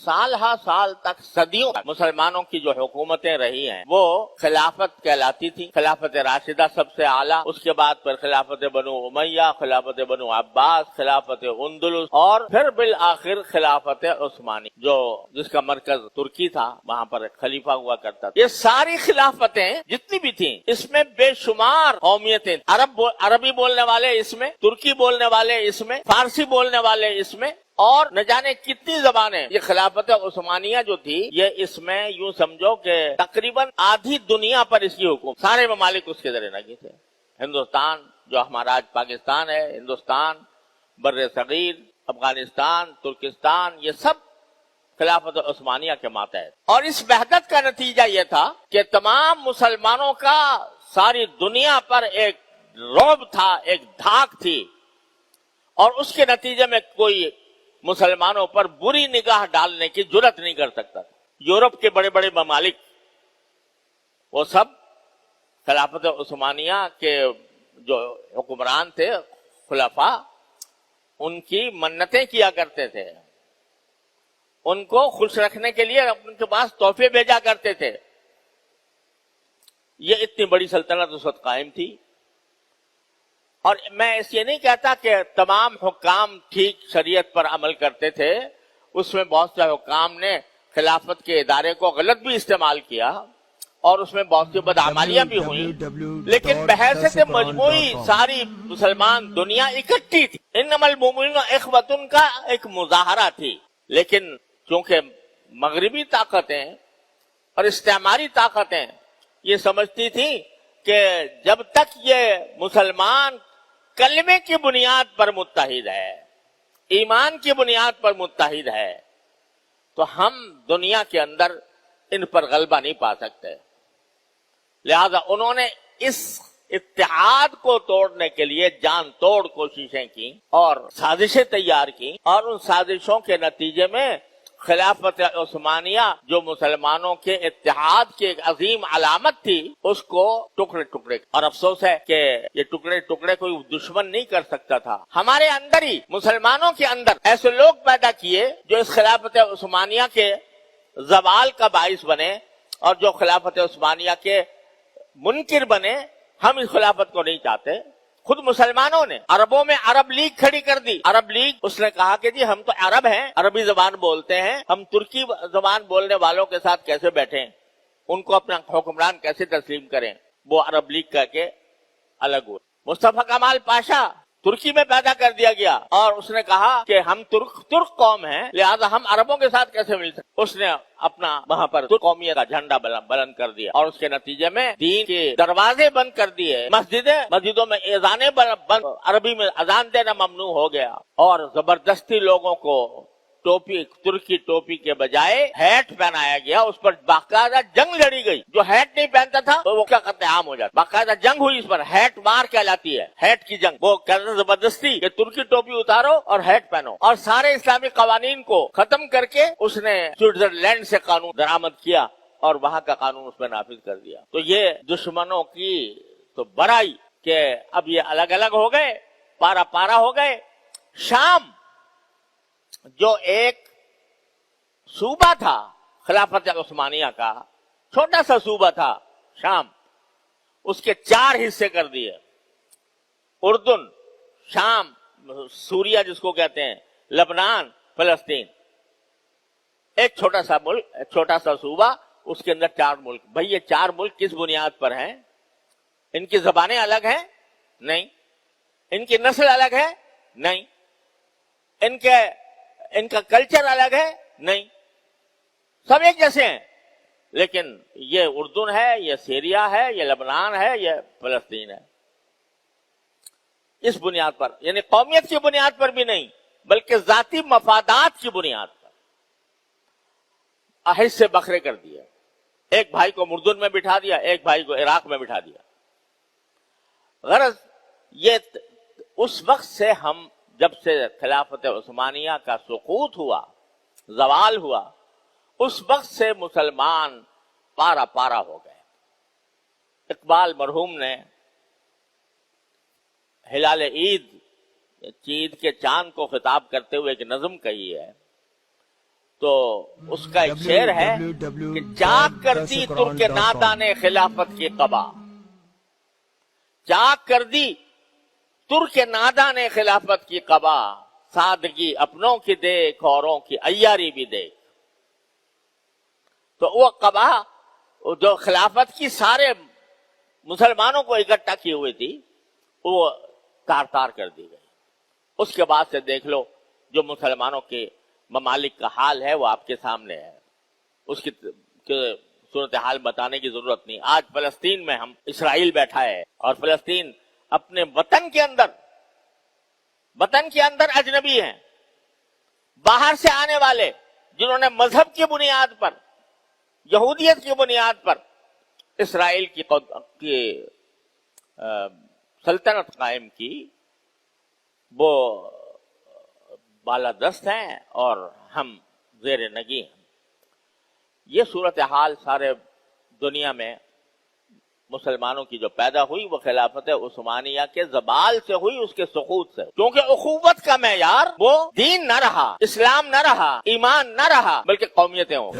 साल हर साल तक सदियों तक मुसलमानों की जो हुकूमतें रही हैं वो खिलाफत कहलाती थी। खिलाफत राशिदा सबसे आला, उसके बाद फिर खिलाफत बनु उमैया, खिलाफत बनु अब्बास, खिलाफत उंदुलुस और फिर बिल आखिर खिलाफत उस्मानी जो जिसका मरकज तुर्की था, वहाँ पर खलीफा हुआ करता था। ये सारी खिलाफतें जितनी भी थी इसमें बेशुमार कौमियतें, अरबी बोलने वाले इसमें, तुर्की बोलने वाले इसमें, फारसी बोलने वाले इसमें और न जाने कितनी जबानें। ये खिलाफत उस्मानिया जो थी ये इसमें यूं समझो कि तकरीबन आधी दुनिया पर इसकी हुकूमत, सारे ममालिक उसके जरिए लगे थे। हिंदुस्तान जो हमारा आज पाकिस्तान है, हिंदुस्तान, बर्रे सगीर, अफगानिस्तान, तुर्किस्तान, ये सब खिलाफत उस्मानिया के मातहत। और इस वहदत का नतीजा ये था कि तमाम मुसलमानों का सारी दुनिया पर एक रौब था, एक धाक थी और उसके नतीजे में कोई मुसलमानों पर बुरी निगाह डालने की जुर्रत नहीं कर सकता था। यूरोप के बड़े बड़े ममालिक वो सब खिलाफत उस्मानिया के जो हुक्मरान थे, खुलफा, उनकी मन्नतें किया करते थे, उनको खुश रखने के लिए उनके पास तोहफे भेजा करते थे। ये इतनी बड़ी सल्तनत उस वक्त कायम थी। और मैं ये नहीं कहता कि तमाम हुक्काम ठीक शरीयत पर अमल करते थे, उसमें बहुत से हुक्काम ने खिलाफत के इदारे को गलत भी इस्तेमाल किया और उसमें बहुत सी बदआमालियां भी हुई, लेकिन बहैसियत मजमूई सारी मुसलमान दुनिया इकट्ठी थी। इन्नमल मुमिनून इख्वतुन का एक मुजाहरा थी। लेकिन क्योंकि मगरिबी ताकतें और इस्तेमारी ताकतें ये समझती थी कि जब तक ये मुसलमान कलमे की बुनियाद पर मुत्तहिद है, ईमान की बुनियाद पर मुत्तहिद है, तो हम दुनिया के अंदर इन पर गलबा नहीं पा सकते। लिहाजा उन्होंने इस इत्तेहाद को तोड़ने के लिए जान तोड़ कोशिशें की और साजिशें तैयार की और उन साजिशों के नतीजे में खिलाफत उस्मानिया जो मुसलमानों के इत्तेहाद की एक अजीम अलामत थी उसको टुकड़े टुकड़े, और अफसोस है कि ये टुकड़े टुकड़े कोई दुश्मन नहीं कर सकता था। हमारे अंदर ही, मुसलमानों के अंदर ऐसे लोग पैदा किए जो इस खिलाफत उस्मानिया के जवाल का बाइस बने और जो खिलाफत उस्मानिया के मुनकिर बने। हम इस खिलाफत को नहीं चाहते। खुद मुसलमानों ने अरबों में अरब लीग खड़ी कर दी। अरब लीग, उसने कहा कि जी हम तो अरब हैं, अरबी जबान बोलते हैं, हम तुर्की जबान बोलने वालों के साथ कैसे बैठें, उनको अपना हुक्मरान कैसे तस्लीम करें। वो अरब लीग करके अलग हुए। मुस्तफा कमाल पाशा तुर्की में पैदा कर दिया गया और उसने कहा कि हम तुर्क कौम हैं, लिहाजा हम अरबों के साथ कैसे मिल सकते। उसने अपना वहां पर तुर्क कौमियत का झंडा बुलंद कर दिया और उसके नतीजे में दीन के दरवाजे बंद कर दिए, मस्जिदों में एजाने बंद, अरबी में अजान देना ममनू हो गया और जबरदस्ती लोगों को टोपी, तुर्की टोपी के बजाय हैट पहनाया गया। उस पर बाकायदा जंग लड़ी गई। जो हैट नहीं पहनता था तो वो क्या कत्लेआम हो जाता। बाकायदा जंग हुई इस पर, हैट मार कहलाती है, हैट की जंग। वो कहते जबरदस्ती कि तुर्की टोपी उतारो और हैट पहनो, और सारे इस्लामी कवानीन को खत्म करके उसने स्विट्जरलैंड से कानून दरामद किया और वहां का कानून उसमें नाफिज कर दिया। तो ये दुश्मनों की तो बड़ाई के अब ये अलग अलग हो गए, पारा पारा हो गए। शाम जो एक सूबा था खिलाफत उस्मानिया का, छोटा सा सूबा था शाम, उसके 4 हिस्से कर दिए। उर्दुन, शाम, सूरिया जिसको कहते हैं, लबनान, फलस्तीन, एक छोटा सा मुल्क, छोटा सा सूबा, उसके अंदर 4 मुल्क। भाई ये 4 मुल्क किस बुनियाद पर हैं? इनकी जबानें अलग हैं? नहीं। इनकी नस्ल अलग है? नहीं। इनका कल्चर अलग है? नहीं। सब एक जैसे हैं। लेकिन ये उर्दून है, ये सीरिया है, ये लबनान है, ये फलस्तीन है। इस बुनियाद पर, यानी कौमियत की बुनियाद पर भी नहीं, बल्कि जाती मफादात की बुनियाद पर हिस्से बखरे कर दिए। एक भाई को उर्दून में बिठा दिया, एक भाई को इराक में बिठा दिया। गरज ये उस वक्त से हम, जब से खिलाफत उस्मानिया का सुकूत हुआ, जवाल हुआ, उस वक्त से मुसलमान पारा पारा हो गए। इकबाल मरहूम ने हिलाल ईद, ईद के चांद को खिताब करते हुए एक नज्म कही है تو اس کا ایک شعر ہے کہ چاک کر دی ترک نادا نے خلافت کی قبا، چاک کر دی ترک نادا نے خلافت کی قبا، سادگی اپنوں کی دیکھ اوروں کی عیاری بھی دیکھ. تو وہ قبا جو خلافت کی سارے مسلمانوں کو اکٹھا کی ہوئی تھی وہ تار تار کر دی گئی. اس کے بعد سے دیکھ لو جو مسلمانوں کے ممالک کا حال ہے وہ آپ کے سامنے ہے. اس کی صورتحال بتانے کی ضرورت نہیں. آج فلسطین میں ہم اسرائیل بیٹھا ہے اور فلسطین اپنے وطن کے اندر اجنبی ہیں، باہر سے آنے والے جنہوں نے مذہب کی بنیاد پر، یہودیت کی بنیاد پر اسرائیل کی سلطنت قائم کی، وہ بالادست ہیں اور ہم زیر نگی ہیں. یہ صورتحال سارے دنیا میں مسلمانوں کی جو پیدا ہوئی وہ خلافت عثمانیہ کے زوال سے ہوئی، اس کے سقوط سے. کیونکہ اخوت کا معیار وہ دین نہ رہا، اسلام نہ رہا، ایمان نہ رہا، بلکہ قومیتیں ہوں.